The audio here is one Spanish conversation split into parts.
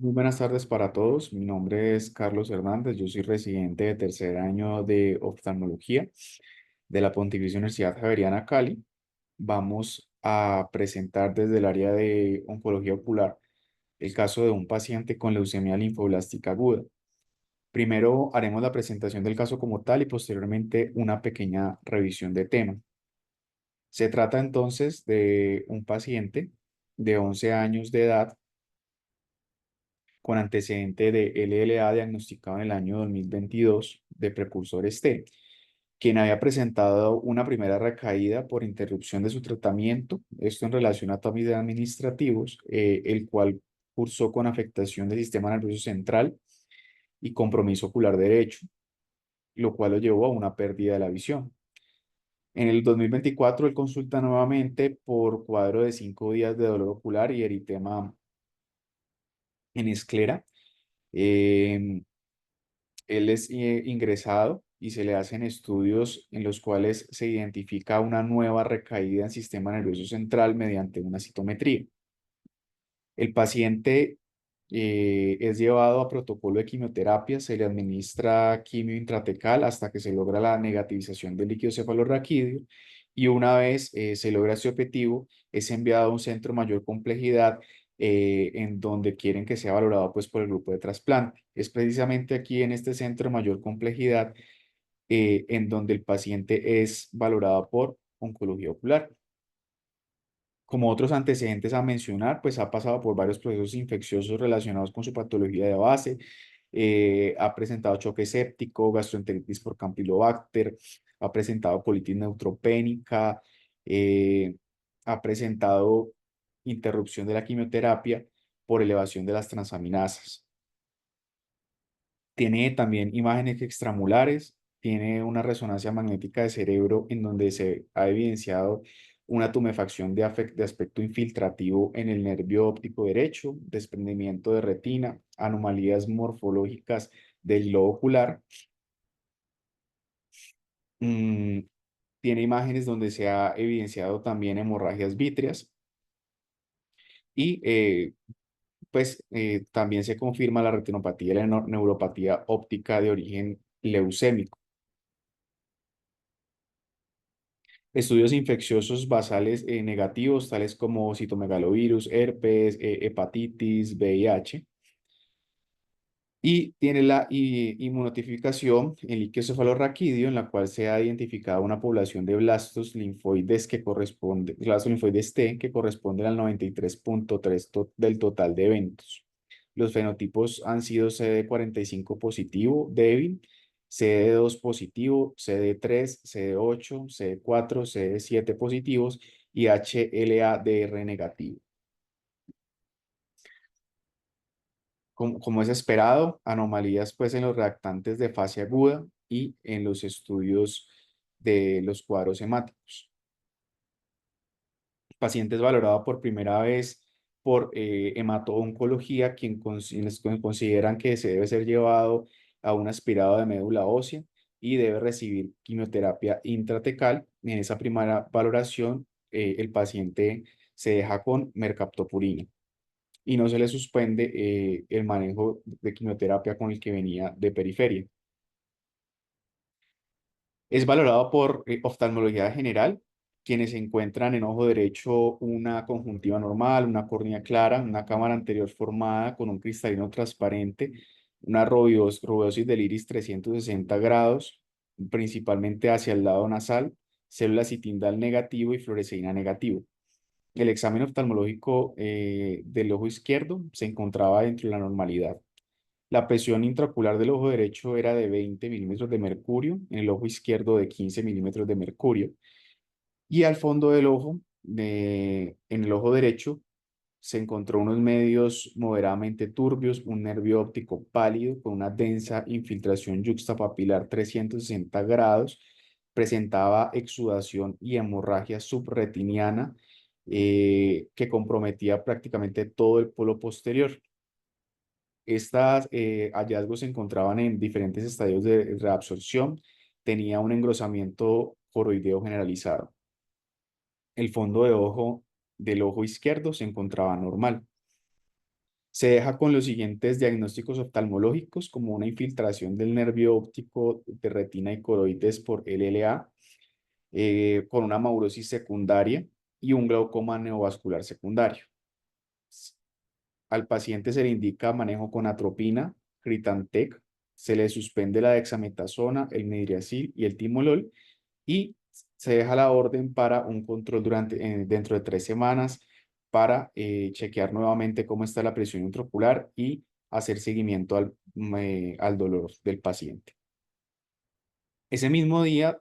Muy buenas tardes para todos. Mi nombre es Carlos Hernández. Yo soy residente de tercer año de oftalmología de la Pontificia Universidad Javeriana Cali. Vamos a presentar desde el área de oncología ocular el caso de un paciente con leucemia linfoblástica aguda. Primero haremos la presentación del caso como tal y posteriormente una pequeña revisión de tema. Se trata entonces de un paciente de 11 años de edad con antecedente de LLA diagnosticado en el año 2022 de precursor T, quien había presentado una primera recaída por interrupción de su tratamiento, esto en relación a trámites administrativos, el cual cursó con afectación del sistema nervioso central y compromiso ocular derecho, lo cual lo llevó a una pérdida de la visión. En el 2024, él consulta nuevamente por cuadro de 5 días de dolor ocular y eritema en esclera. Eh, Él es ingresado y se le hacen estudios en los cuales se identifica una nueva recaída en sistema nervioso central mediante una citometría. El paciente es llevado a protocolo de quimioterapia, se le administra quimio intratecal hasta que se logra la negativización del líquido cefalorraquídeo y una vez se logra ese objetivo, es enviado a un centro de mayor complejidad en donde quieren que sea valorado pues, por el grupo de trasplante. Es precisamente aquí en este centro de mayor complejidad en donde el paciente es valorado por oncología ocular. Como otros antecedentes a mencionar, pues ha pasado por varios procesos infecciosos relacionados con su patología de base, ha presentado choque séptico, gastroenteritis por Campylobacter, ha presentado colitis neutropénica, eh, ha presentado interrupción de la quimioterapia por elevación de las transaminasas. Tiene también imágenes extramulares, tiene una resonancia magnética de cerebro en donde se ha evidenciado una tumefacción de aspecto infiltrativo en el nervio óptico derecho, desprendimiento de retina, anomalías morfológicas del globo ocular. Mm, Tiene imágenes donde se ha evidenciado también hemorragias vítreas y también se confirma la retinopatía y la neuropatía óptica de origen leucémico. Estudios infecciosos basales negativos, tales como citomegalovirus, herpes, hepatitis, VIH. Y tiene la inmunotificación en líquido cefalorraquídeo, en la cual se ha identificado una población de blastos linfoides blastos linfoides T, que corresponden al 93,3% del total de eventos. Los fenotipos han sido CD45 positivo, débil, CD2 positivo, CD3, CD8, CD4, CD7 positivos y HLA-DR negativo. Como es esperado, anomalías pues en los reactantes de fase aguda y en los estudios de los cuadros hemáticos. El paciente es valorado por primera vez por hemato-oncología, quienes consideran que se debe ser llevado a un aspirado de médula ósea y debe recibir quimioterapia intratecal. En esa primera valoración, el paciente se deja con mercaptopurina y no se le suspende el manejo de quimioterapia con el que venía de periferia. Es valorado por oftalmología general, quienes encuentran en ojo derecho una conjuntiva normal, una córnea clara, una cámara anterior formada con un cristalino transparente, una rubeosis del iris 360 grados, principalmente hacia el lado nasal, célula citindal negativo y fluoresceína negativo. El examen oftalmológico del ojo izquierdo se encontraba dentro de la normalidad. La presión intraocular del ojo derecho era de 20 milímetros de mercurio, en el ojo izquierdo de 15 milímetros de mercurio. Y al fondo del ojo, en el ojo derecho, se encontró unos medios moderadamente turbios, un nervio óptico pálido con una densa infiltración yuxtapapilar 360 grados, presentaba exudación y hemorragia subretiniana que comprometía prácticamente todo el polo posterior. Estos hallazgos se encontraban en diferentes estadios de reabsorción, tenía un engrosamiento coroideo generalizado. El fondo de ojo del ojo izquierdo se encontraba normal. Se deja con los siguientes diagnósticos oftalmológicos, como una infiltración del nervio óptico de retina y coroides por LLA, con una maurosis secundaria y un glaucoma neovascular secundario. Al paciente se le indica manejo con atropina, Critantec, se le suspende la dexametasona, el midracil y el timolol, y se deja la orden para un control dentro de 3 semanas para chequear nuevamente cómo está la presión intraocular y hacer seguimiento al dolor del paciente. Ese mismo día,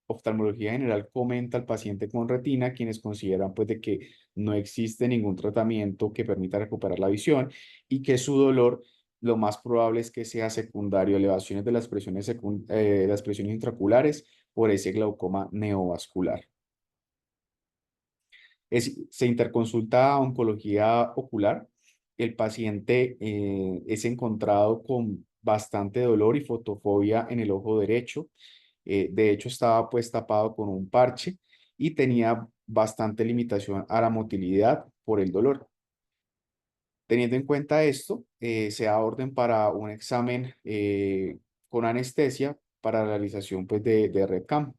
oftalmología general comenta al paciente con retina, quienes consideran pues de que no existe ningún tratamiento que permita recuperar la visión y que su dolor lo más probable es que sea secundario a elevaciones de las presiones intraoculares por ese glaucoma neovascular. Se interconsulta a oncología ocular. El paciente es encontrado con bastante dolor y fotofobia en el ojo derecho. De hecho, estaba pues tapado con un parche y tenía bastante limitación a la motilidad por el dolor. Teniendo en cuenta esto, se da orden para un examen con anestesia para la realización pues, de RED-CAM.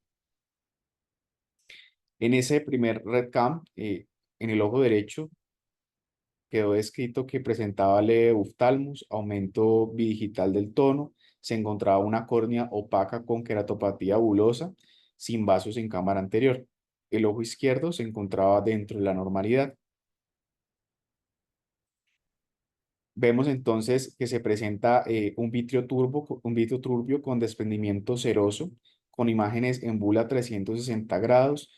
En ese primer RED-CAM, en el ojo derecho, quedó descrito que presentaba leve oftalmos, aumento bidigital del tono, se encontraba una córnea opaca con queratopatía bulosa, sin vasos en cámara anterior. El ojo izquierdo se encontraba dentro de la normalidad. Vemos entonces que se presenta un vitrio turbio con desprendimiento seroso, con imágenes en bula 360 grados,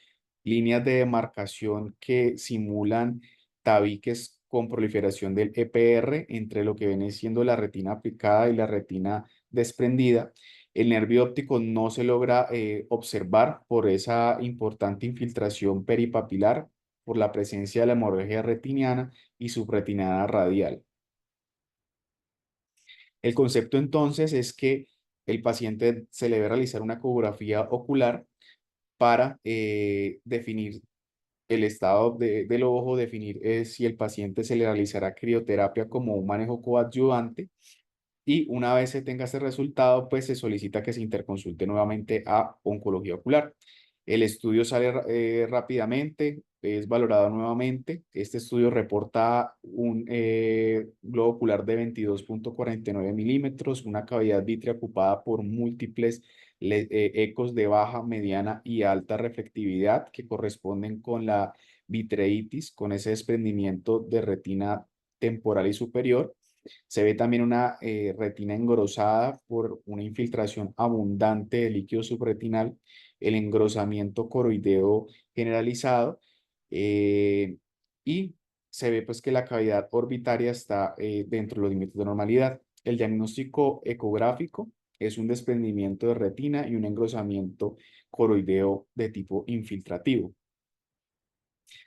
líneas de demarcación que simulan tabiques con proliferación del EPR entre lo que viene siendo la retina aplicada y la retina desprendida. El nervio óptico no se logra observar por esa importante infiltración peripapilar, por la presencia de la hemorragia retiniana y subretinada radial. El concepto entonces es que el paciente se le debe realizar una ecografía ocular para definir el estado del ojo, definir si el paciente se le realizará crioterapia como un manejo coadyuvante, y una vez se tenga ese resultado, pues se solicita que se interconsulte nuevamente a oncología ocular. El estudio sale rápidamente, es valorado nuevamente. Este estudio reporta un globo ocular de 22,49 milímetros, una cavidad vítrea ocupada por múltiples ecos de baja, mediana y alta reflectividad que corresponden con la vitreitis, con ese desprendimiento de retina temporal y superior. Se ve también una retina engrosada por una infiltración abundante de líquido subretinal, el engrosamiento coroideo generalizado, eh, y se ve pues que la cavidad orbitaria está dentro de los límites de normalidad. El diagnóstico ecográfico es un desprendimiento de retina y un engrosamiento coroideo de tipo infiltrativo.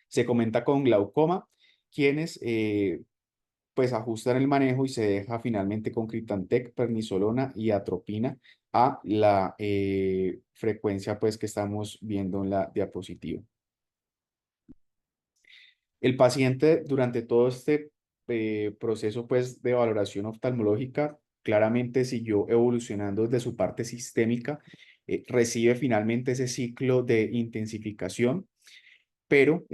Se comenta con glaucoma, quienes pues ajustan el manejo y se deja finalmente con Critantec, pernisolona y atropina a la frecuencia pues que estamos viendo en la diapositiva. El paciente durante todo este proceso pues de valoración oftalmológica claramente siguió evolucionando desde su parte sistémica, recibe finalmente ese ciclo de intensificación, pero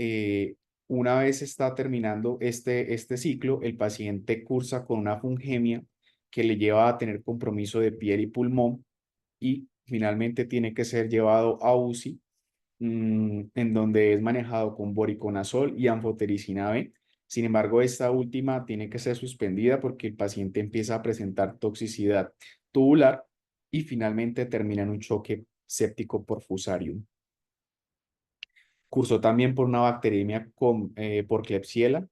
una vez está terminando este ciclo, el paciente cursa con una fungemia que le lleva a tener compromiso de piel y pulmón, y finalmente tiene que ser llevado a UCI, en donde es manejado con voriconazol y anfotericina B. Sin embargo, esta última tiene que ser suspendida porque el paciente empieza a presentar toxicidad tubular y finalmente termina en un choque séptico por fusarium. Cursó también por una bacteremia por Klebsiella,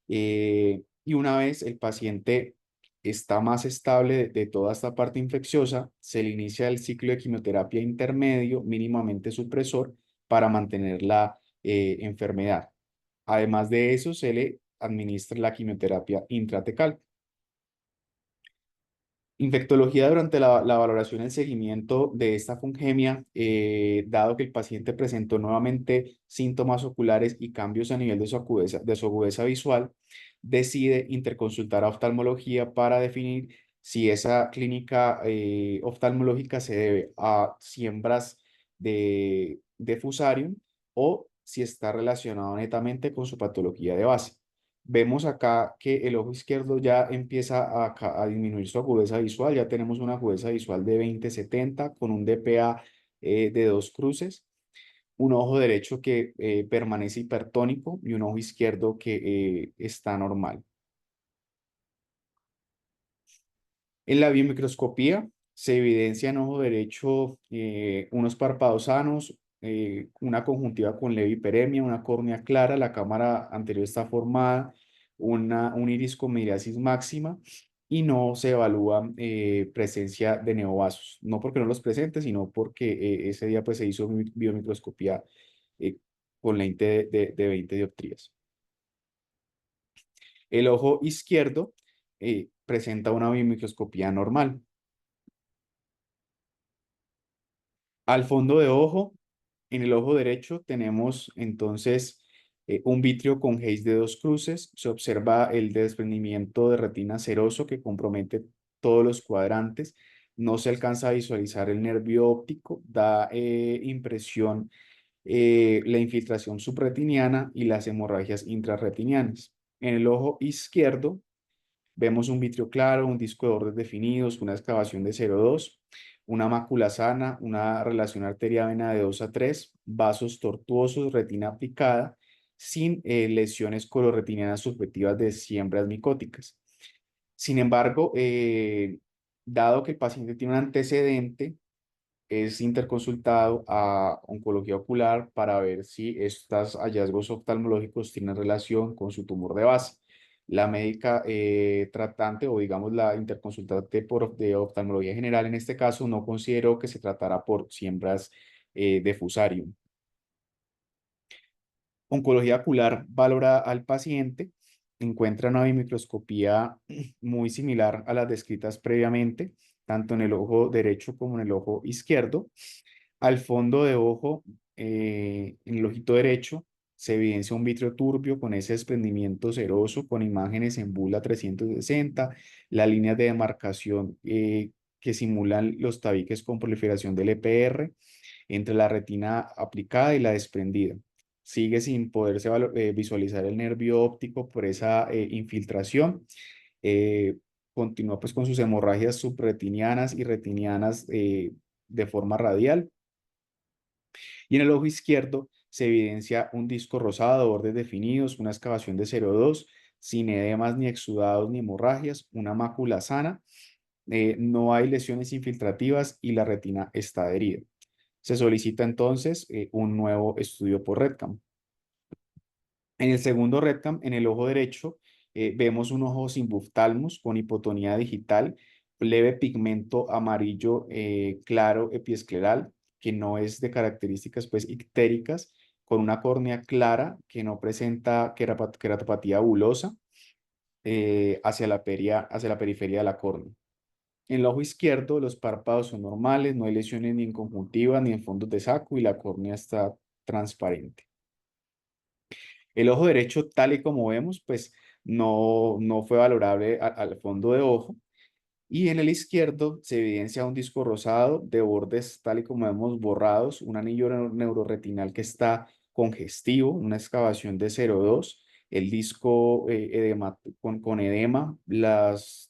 y una vez el paciente está más estable de toda esta parte infecciosa, se le inicia el ciclo de quimioterapia intermedio, mínimamente supresor, para mantener la enfermedad. Además de eso, se le administra la quimioterapia intratecal. Infectología durante la valoración y el seguimiento de esta fungemia, dado que el paciente presentó nuevamente síntomas oculares y cambios a nivel de su agudeza visual, decide interconsultar a oftalmología para definir si esa clínica oftalmológica se debe a siembras de fusarium o si está relacionado netamente con su patología de base. Vemos acá que el ojo izquierdo ya empieza a disminuir su agudeza visual, ya tenemos una agudeza visual de 20/70 con un DPA de 2 cruces, un ojo derecho que permanece hipertónico y un ojo izquierdo que está normal. En la biomicroscopía se evidencia en ojo derecho unos párpados sanos, una conjuntiva con leve hiperemia, una córnea clara, la cámara anterior está formada, un iris con miriasis máxima y no se evalúa presencia de neovasos, no porque no los presente, sino porque ese día pues, se hizo biomicroscopía eh, con lente de 20 dioptrías. El ojo izquierdo presenta una biomicroscopía normal. Al fondo de ojo, en el ojo derecho tenemos entonces un vitrio con haze de 2 cruces. Se observa el desprendimiento de retina seroso que compromete todos los cuadrantes. No se alcanza a visualizar el nervio óptico. Da impresión la infiltración subretiniana y las hemorragias intrarretinianas. En el ojo izquierdo vemos un vitrio claro, un disco de bordes definidos, una excavación de 0,2, una mácula sana, una relación arteria-vena de 2 a 3, vasos tortuosos, retina aplicada, sin lesiones coloretinianas subjetivas de siembras micóticas. Sin embargo, dado que el paciente tiene un antecedente, es interconsultado a oncología ocular para ver si estos hallazgos oftalmológicos tienen relación con su tumor de base. La médica tratante o digamos la interconsultante de oftalmología general en este caso no consideró que se tratara por siembras de fusarium. Oncología ocular valora al paciente, encuentra una bimicroscopía muy similar a las descritas previamente, tanto en el ojo derecho como en el ojo izquierdo. Al fondo de ojo, en el ojito derecho, se evidencia un vitrio turbio con ese desprendimiento seroso, con imágenes en bula 360, las líneas de demarcación que simulan los tabiques con proliferación del EPR entre la retina aplicada y la desprendida. Sigue sin poderse visualizar el nervio óptico por esa infiltración. Eh, Continúa pues con sus hemorragias subretinianas y retinianas de forma radial. Y en el ojo izquierdo se evidencia un disco rosado, bordes definidos, una excavación de 0,2, sin edemas ni exudados ni hemorragias, una mácula sana, no hay lesiones infiltrativas y la retina está adherida. Se solicita entonces un nuevo estudio por REDCAM. En el segundo REDCAM, en el ojo derecho, vemos un ojo sin buftalmos con hipotonía digital, leve pigmento amarillo claro epiescleral, que no es de características pues ictéricas, con una córnea clara que no presenta queratopatía bulosa hacia la periferia de la córnea. En el ojo izquierdo, los párpados son normales, no hay lesiones ni en conjuntiva ni en fondos de saco y la córnea está transparente. El ojo derecho, tal y como vemos, pues no fue valorable al fondo de ojo. Y en el izquierdo se evidencia un disco rosado de bordes tal y como vemos borrados, un anillo neuroretinal que está congestivo, una excavación de 0,2, el disco con edema, los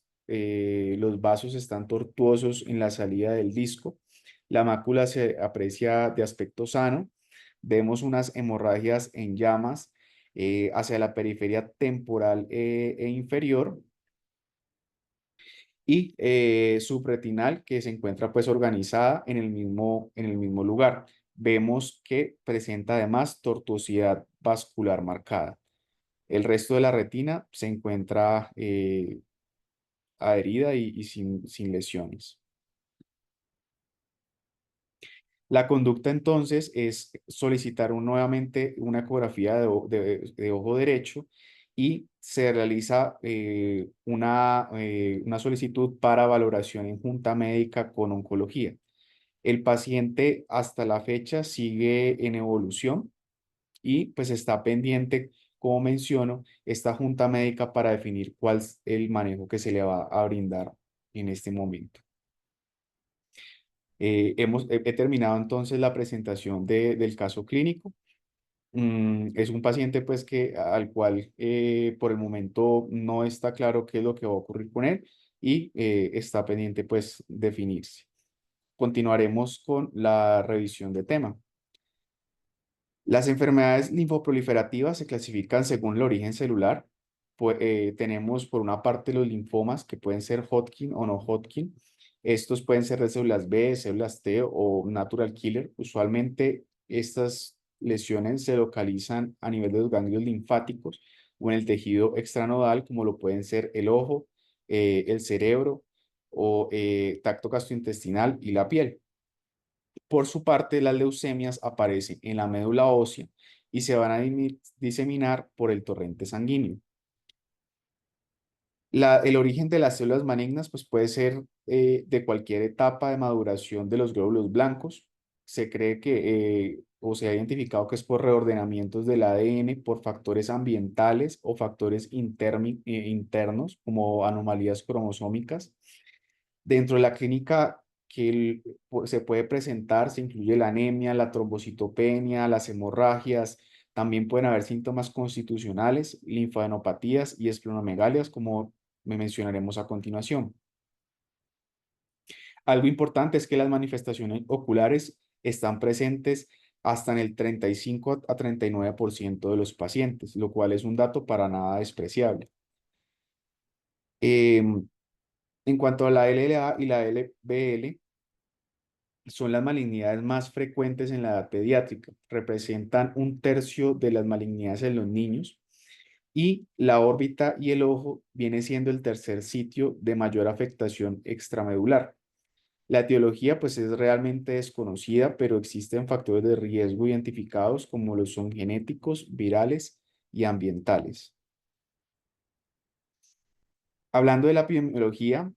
vasos están tortuosos en la salida del disco, la mácula se aprecia de aspecto sano, vemos unas hemorragias en llamas hacia la periferia temporal e inferior y subretinal que se encuentra pues organizada en el mismo lugar. Vemos que presenta además tortuosidad vascular marcada. El resto de la retina se encuentra adherida y sin lesiones. La conducta entonces es solicitar nuevamente una ecografía de ojo derecho y se realiza una solicitud para valoración en junta médica con oncología. El paciente hasta la fecha sigue en evolución y pues está pendiente como menciono, esta junta médica para definir cuál es el manejo que se le va a brindar en este momento. He terminado entonces la presentación del caso clínico. Es un paciente pues al cual por el momento no está claro qué es lo que va a ocurrir con él y está pendiente pues definirse. Continuaremos con la revisión de tema. Las enfermedades linfoproliferativas se clasifican según el origen celular. Tenemos por una parte los linfomas que pueden ser Hodgkin o no Hodgkin. Estos pueden ser de células B, células T o natural killer. Usualmente estas lesiones se localizan a nivel de los ganglios linfáticos o en el tejido extranodal, como lo pueden ser el ojo, el cerebro o tracto gastrointestinal y la piel. Por su parte, las leucemias aparecen en la médula ósea y se van a diseminar por el torrente sanguíneo. El origen de las células malignas pues, puede ser de cualquier etapa de maduración de los glóbulos blancos. Se cree que o se ha identificado que es por reordenamientos del ADN, por factores ambientales o factores internos como anomalías cromosómicas. Dentro de la clínica se puede presentar, se incluye la anemia, la trombocitopenia, las hemorragias, también pueden haber síntomas constitucionales, linfadenopatías y esplenomegalia, como me mencionaremos a continuación. Algo importante es que las manifestaciones oculares están presentes hasta en el 35 a 39% de los pacientes, lo cual es un dato para nada despreciable. Em, en cuanto a la LLA y la LBL, son las malignidades más frecuentes en la edad pediátrica. Representan un tercio de las malignidades en los niños y la órbita y el ojo viene siendo el tercer sitio de mayor afectación extramedular. La etiología pues es realmente desconocida, pero existen factores de riesgo identificados como los son genéticos, virales y ambientales. Hablando de la epidemiología,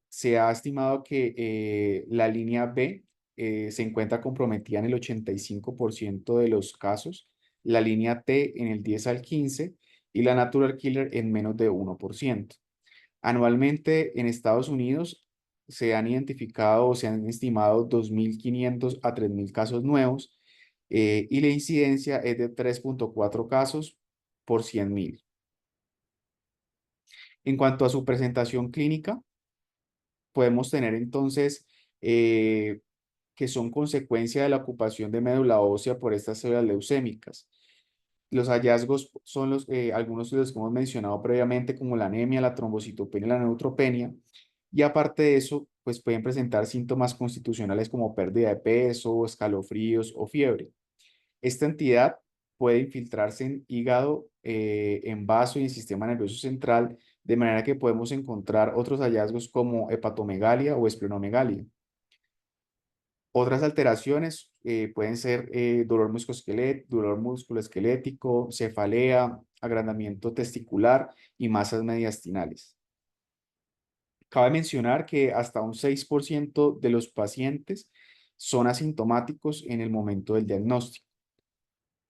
se ha estimado que la línea B se encuentra comprometida en el 85% de los casos, la línea T en el 10 al 15% y la natural killer en menos de 1%. Anualmente en Estados Unidos se han identificado o se han estimado 2.500 a 3.000 casos nuevos y la incidencia es de 3.4 casos por 100.000. En cuanto a su presentación clínica, podemos tener entonces que son consecuencia de la ocupación de médula ósea por estas células leucémicas. Los hallazgos son algunos de los que hemos mencionado previamente, como la anemia, la trombocitopenia y la neutropenia. Y aparte de eso, pues pueden presentar síntomas constitucionales como pérdida de peso, escalofríos o fiebre. Esta entidad puede infiltrarse en hígado, en vaso y en sistema nervioso central, de manera que podemos encontrar otros hallazgos como hepatomegalia o esplenomegalia. Otras alteraciones pueden ser dolor musculoesquelético, cefalea, agrandamiento testicular y masas mediastinales. Cabe mencionar que hasta un 6% de los pacientes son asintomáticos en el momento del diagnóstico.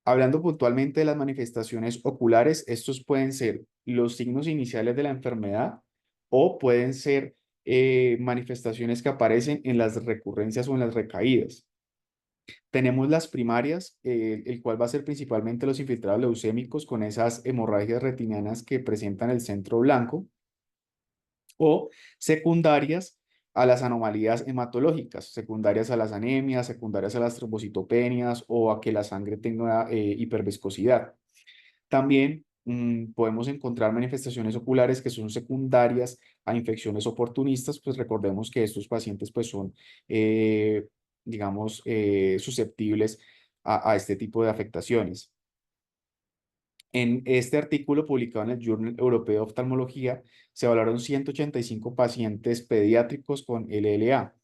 Hablando puntualmente de las manifestaciones oculares, estos pueden ser los signos iniciales de la enfermedad o pueden ser manifestaciones que aparecen en las recurrencias o en las recaídas. Tenemos las primarias, el cual va a ser principalmente los infiltrados leucémicos con esas hemorragias retinianas que presentan el centro blanco, o secundarias a las anomalías hematológicas, secundarias a las anemias, secundarias a las trombocitopenias o a que la sangre tenga hiperviscosidad. También podemos encontrar manifestaciones oculares que son secundarias a infecciones oportunistas, pues recordemos que estos pacientes pues son, digamos, susceptibles a este tipo de afectaciones. En este artículo publicado en el Journal Europeo de Oftalmología, se evaluaron 185 pacientes pediátricos con LLA,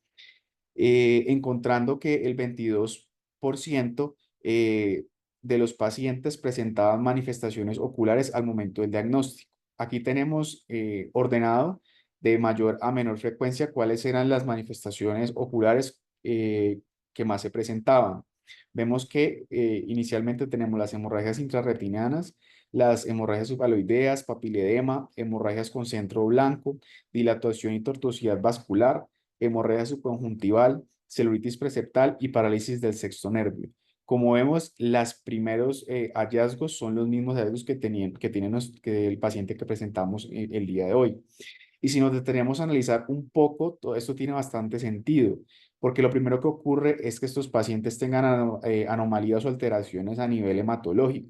encontrando que el 22% de los pacientes presentaban manifestaciones oculares al momento del diagnóstico. Aquí tenemos ordenado de mayor a menor frecuencia cuáles eran las manifestaciones oculares que más se presentaban. Vemos que inicialmente tenemos las hemorragias intrarretinianas, las hemorragias subaloideas, papiledema, hemorragias con centro blanco, dilatación y tortuosidad vascular, hemorragia subconjuntival, celulitis preseptal y parálisis del sexto nervio. Como vemos, los primeros hallazgos son los mismos hallazgos que el paciente que presentamos el día de hoy. Y si nos detenemos a analizar un poco, todo esto tiene bastante sentido, porque lo primero que ocurre es que estos pacientes tengan anomalías o alteraciones a nivel hematológico.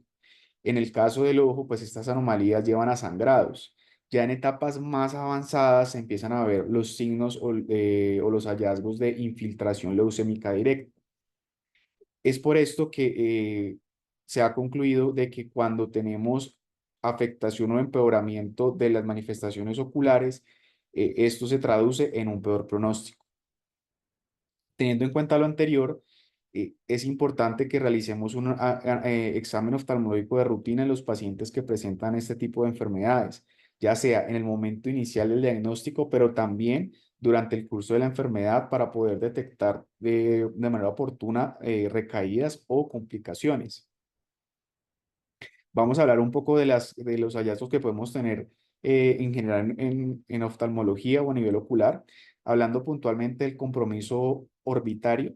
En el caso del ojo, pues estas anomalías llevan a sangrados. Ya en etapas más avanzadas se empiezan a ver los signos o los hallazgos de infiltración leucémica directa. Es por esto que se ha concluido de que cuando tenemos afectación o empeoramiento de las manifestaciones oculares, esto se traduce en un peor pronóstico. Teniendo en cuenta lo anterior, es importante que realicemos un examen oftalmológico de rutina en los pacientes que presentan este tipo de enfermedades, ya sea en el momento inicial del diagnóstico, pero también durante el curso de la enfermedad para poder detectar de manera oportuna recaídas o complicaciones. Vamos a hablar un poco de los hallazgos que podemos tener en general en oftalmología o a nivel ocular, hablando puntualmente del compromiso orbitario.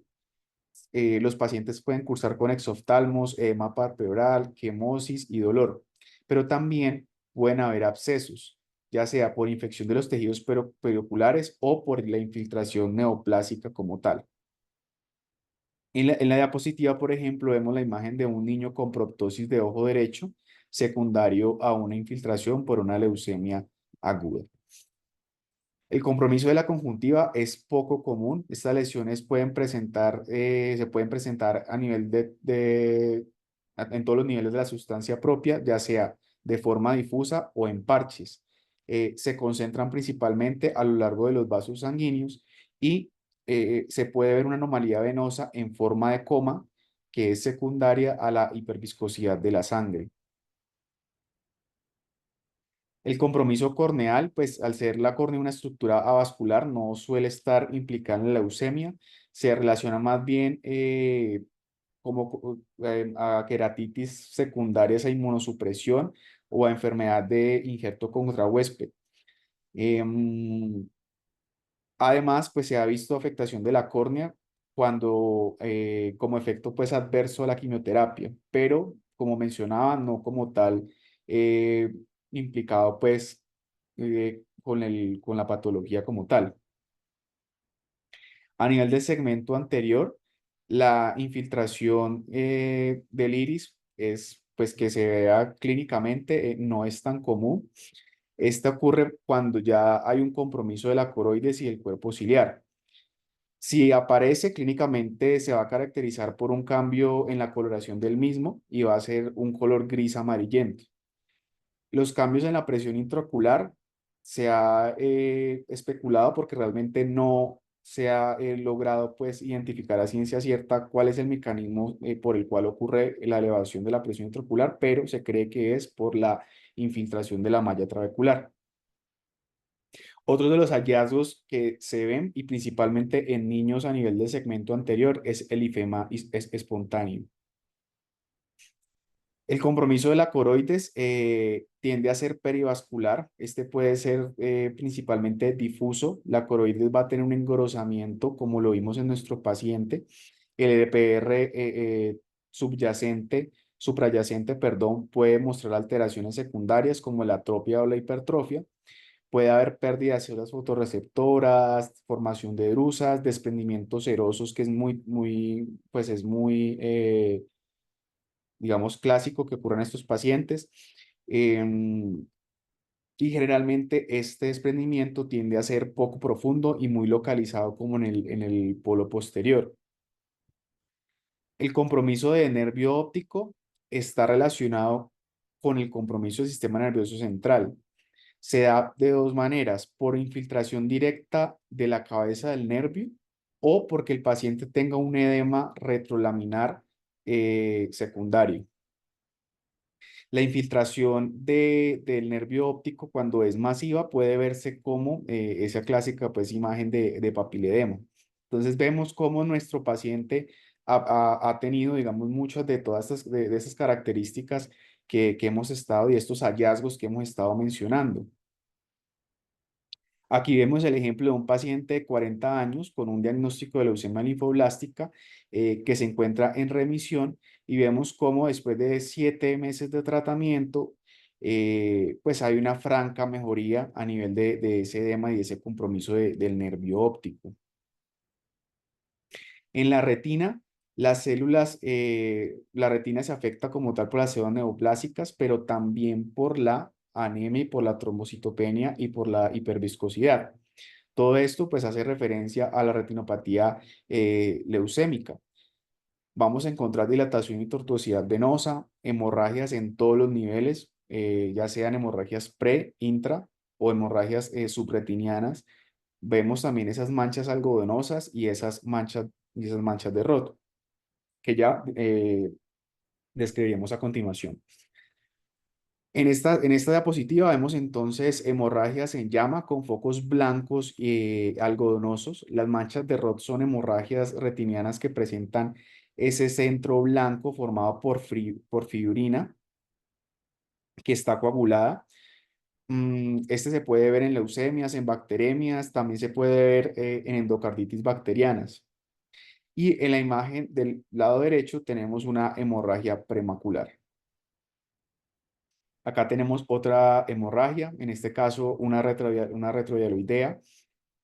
Los pacientes pueden cursar con exoftalmos, edema palpebral, quemosis y dolor, pero también pueden haber abscesos, ya sea por infección de los tejidos perioculares o por la infiltración neoplásica como tal. En la diapositiva, por ejemplo, vemos la imagen de un niño con proptosis de ojo derecho secundario a una infiltración por una leucemia aguda. El compromiso de la conjuntiva es poco común. Estas lesiones se pueden presentar a nivel en todos los niveles de la sustancia propia, ya sea de forma difusa o en parches. Se concentran principalmente a lo largo de los vasos sanguíneos y se puede ver una anomalía venosa en forma de coma que es secundaria a la hiperviscosidad de la sangre. El compromiso corneal, pues al ser la córnea una estructura avascular, no suele estar implicada en la leucemia, se relaciona más bien a queratitis secundarias a inmunosupresión o a enfermedad de injerto contra huésped. Em, Además, pues se ha visto afectación de la córnea cuando, como efecto pues adverso a la quimioterapia, pero como mencionaba, no como tal eh, implicado pues con la patología como tal. A nivel del segmento anterior, la infiltración del iris es pues que se vea clínicamente, no es tan común. Esta ocurre cuando ya hay un compromiso de la coroides y el cuerpo ciliar. Si aparece clínicamente, se va a caracterizar por un cambio en la coloración del mismo y va a ser un color gris amarillento. Los cambios en la presión intraocular se ha especulado porque realmente no se ha logrado pues identificar a ciencia cierta cuál es el mecanismo por el cual ocurre la elevación de la presión intraocular, pero se cree que es por la infiltración de la malla trabecular. Otro de los hallazgos que se ven, y principalmente en niños a nivel del segmento anterior, es el ifema espontáneo. El compromiso de la coroides tiende a ser perivascular. Este puede ser principalmente difuso. La coroides va a tener un engrosamiento, como lo vimos en nuestro paciente. El EDPR suprayacente, perdón, puede mostrar alteraciones secundarias como la atropia o la hipertrofia. Puede haber pérdida de células fotorreceptoras, formación de drusas, desprendimientos serosos, que es pues es muy, digamos, clásico que ocurre en estos pacientes. Em, y generalmente este desprendimiento tiende a ser poco profundo y muy localizado como en el polo posterior. El compromiso de nervio óptico está relacionado con el compromiso del sistema nervioso central. Se da de dos maneras, por infiltración directa de la cabeza del nervio o porque el paciente tenga un edema retrolaminar secundario. La infiltración del nervio óptico cuando es masiva puede verse como esa clásica pues, imagen de papiledema. Entonces vemos cómo nuestro paciente ha tenido, digamos, muchas de todas de esas características que hemos estado y estos hallazgos que hemos estado mencionando. Aquí vemos el ejemplo de un paciente de 40 años con un diagnóstico de leucemia linfoblástica que se encuentra en remisión y vemos cómo después de 7 meses de tratamiento, pues hay una franca mejoría a nivel de ese edema y ese compromiso del nervio óptico. En la retina, las células, la retina se afecta como tal por las células neoplásicas, pero también por la anemia y por la trombocitopenia y por la hiperviscosidad. Todo esto pues hace referencia a la retinopatía leucémica. Vamos a encontrar dilatación y tortuosidad venosa, hemorragias en todos los niveles, ya sean hemorragias pre, intra o hemorragias subretinianas. Vemos también esas manchas algodonosas y esas manchas de roto, que ya describiremos a continuación. En esta diapositiva vemos entonces hemorragias en llama con focos blancos y algodonosos. Las manchas de Roth son hemorragias retinianas que presentan ese centro blanco formado por fibrina que está coagulada. Este se puede ver en leucemias, en bacteremias, también se puede ver en endocarditis bacterianas. Y en la imagen del lado derecho tenemos una hemorragia premacular. Acá tenemos otra hemorragia, en este caso una retrohialoidea,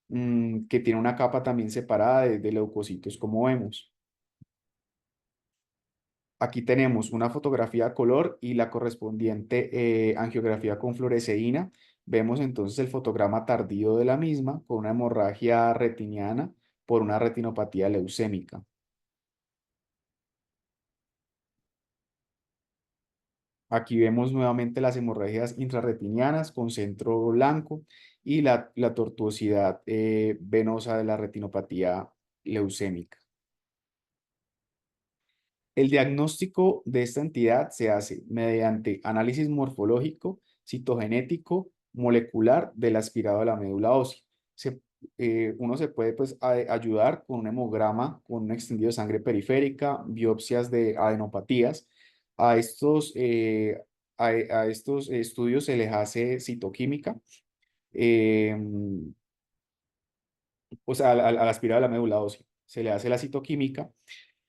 que tiene una capa también separada de leucocitos, como vemos. Aquí tenemos una fotografía a color y la correspondiente angiografía con fluoresceína. Vemos entonces el fotograma tardío de la misma con una hemorragia retiniana por una retinopatía leucémica. Aquí vemos nuevamente las hemorragias intrarretinianas con centro blanco y la tortuosidad venosa de la retinopatía leucémica. El diagnóstico de esta entidad se hace mediante análisis morfológico, citogenético, molecular del aspirado de la médula ósea. Uno se puede pues, ayudar con un hemograma, con un extendido de sangre periférica, biopsias de adenopatías. A estos, a estos estudios se les hace citoquímica, eh, o sea, al aspirado de la médula ósea. Se le hace la citoquímica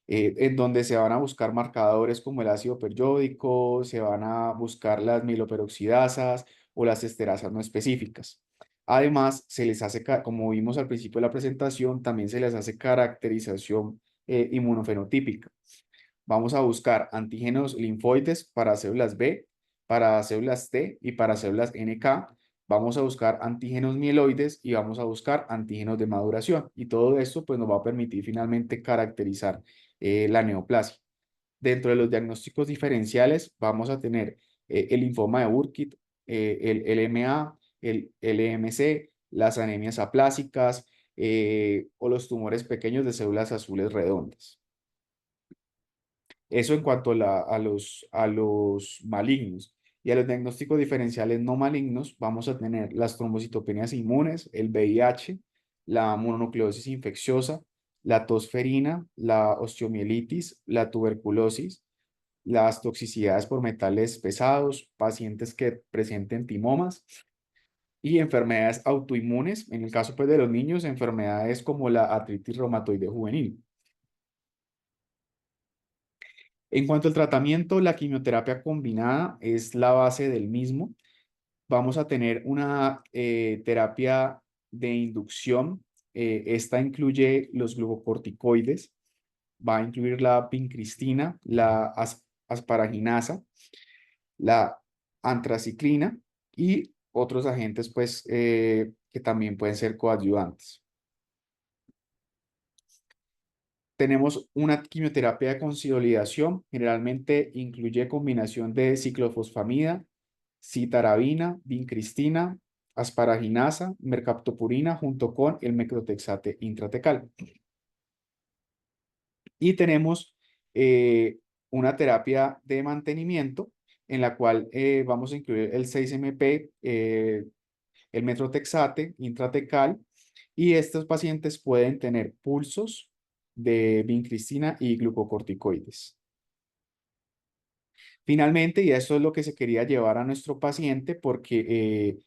en donde se van a buscar marcadores como el ácido periódico, se van a buscar las miloperoxidasas o las esterasas no específicas. Además, se les hace, como vimos al principio de la presentación, también se les hace caracterización inmunofenotípica. Vamos a buscar antígenos linfoides para células B, para células T y para células NK. Vamos a buscar antígenos mieloides y vamos a buscar antígenos de maduración. Y todo esto pues, nos va a permitir finalmente caracterizar la neoplasia. Dentro de los diagnósticos diferenciales vamos a tener el linfoma de Burkitt, el LMA, el LMC, las anemias aplásicas o los tumores pequeños de células azules redondas. Eso en cuanto a los malignos. Y a los diagnósticos diferenciales no malignos, vamos a tener las trombocitopenias inmunes, el VIH, la mononucleosis infecciosa, la tosferina, la osteomielitis, la tuberculosis, las toxicidades por metales pesados, pacientes que presenten timomas y enfermedades autoinmunes. En el caso pues, de los niños, enfermedades como la artritis reumatoide juvenil. En cuanto al tratamiento, la quimioterapia combinada es la base del mismo. Vamos a tener una terapia de inducción. Esta incluye los glucocorticoides, va a incluir la vincristina, la asparaginasa, la antraciclina y otros agentes pues, que también pueden ser coadyuvantes. Tenemos una quimioterapia de consolidación, generalmente incluye combinación de ciclofosfamida, citarabina, vincristina, asparaginasa, mercaptopurina junto con el meclotexate intratecal. Y tenemos una terapia de mantenimiento en la cual vamos a incluir el 6-MP, el metrotexate intratecal, y estos pacientes pueden tener pulsos de vincristina y glucocorticoides. Finalmente, y eso es lo que se quería llevar a nuestro paciente porque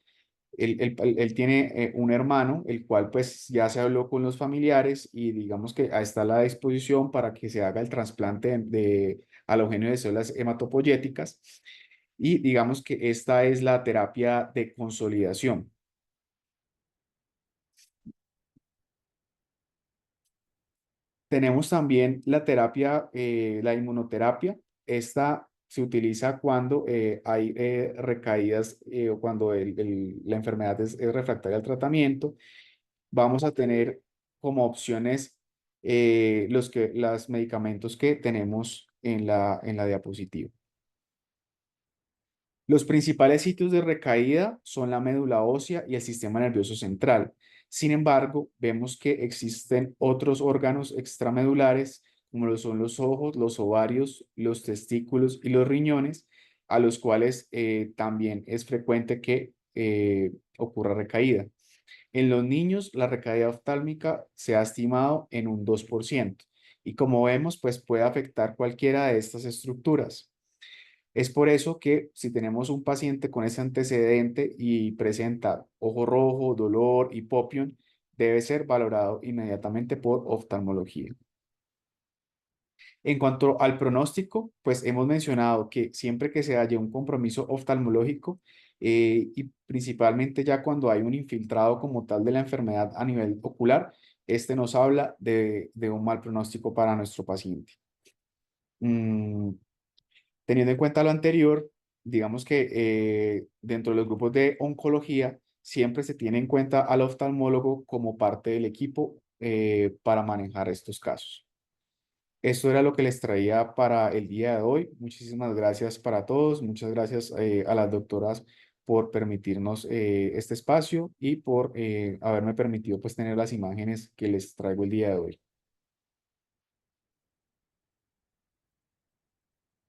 él tiene un hermano, el cual pues ya se habló con los familiares y digamos que está a la disposición para que se haga el trasplante de halógeno de células hematopoyéticas y digamos que esta es la terapia de consolidación. Tenemos también la terapia, la inmunoterapia. Esta se utiliza cuando hay recaídas o cuando la enfermedad es refractaria al tratamiento. Vamos a tener como opciones los medicamentos que tenemos en la diapositiva. Los principales sitios de recaída son la médula ósea y el sistema nervioso central. Sin embargo, vemos que existen otros órganos extramedulares, como lo son los ojos, los ovarios, los testículos y los riñones, a los cuales también es frecuente que ocurra recaída. En los niños, la recaída oftálmica se ha estimado en un 2% y como vemos, pues puede afectar cualquiera de estas estructuras. Es por eso que si tenemos un paciente con ese antecedente y presenta ojo rojo, dolor, hipopión, debe ser valorado inmediatamente por oftalmología. En cuanto al pronóstico, pues hemos mencionado que siempre que se haya un compromiso oftalmológico y principalmente ya cuando hay un infiltrado como tal de la enfermedad a nivel ocular, este nos habla de un mal pronóstico para nuestro paciente. Mm, Teniendo en cuenta lo anterior, digamos que dentro de los grupos de oncología siempre se tiene en cuenta al oftalmólogo como parte del equipo para manejar estos casos. Esto era lo que les traía para el día de hoy. Muchísimas gracias para todos. Muchas gracias a las doctoras por permitirnos este espacio y por haberme permitido pues tener las imágenes que les traigo el día de hoy.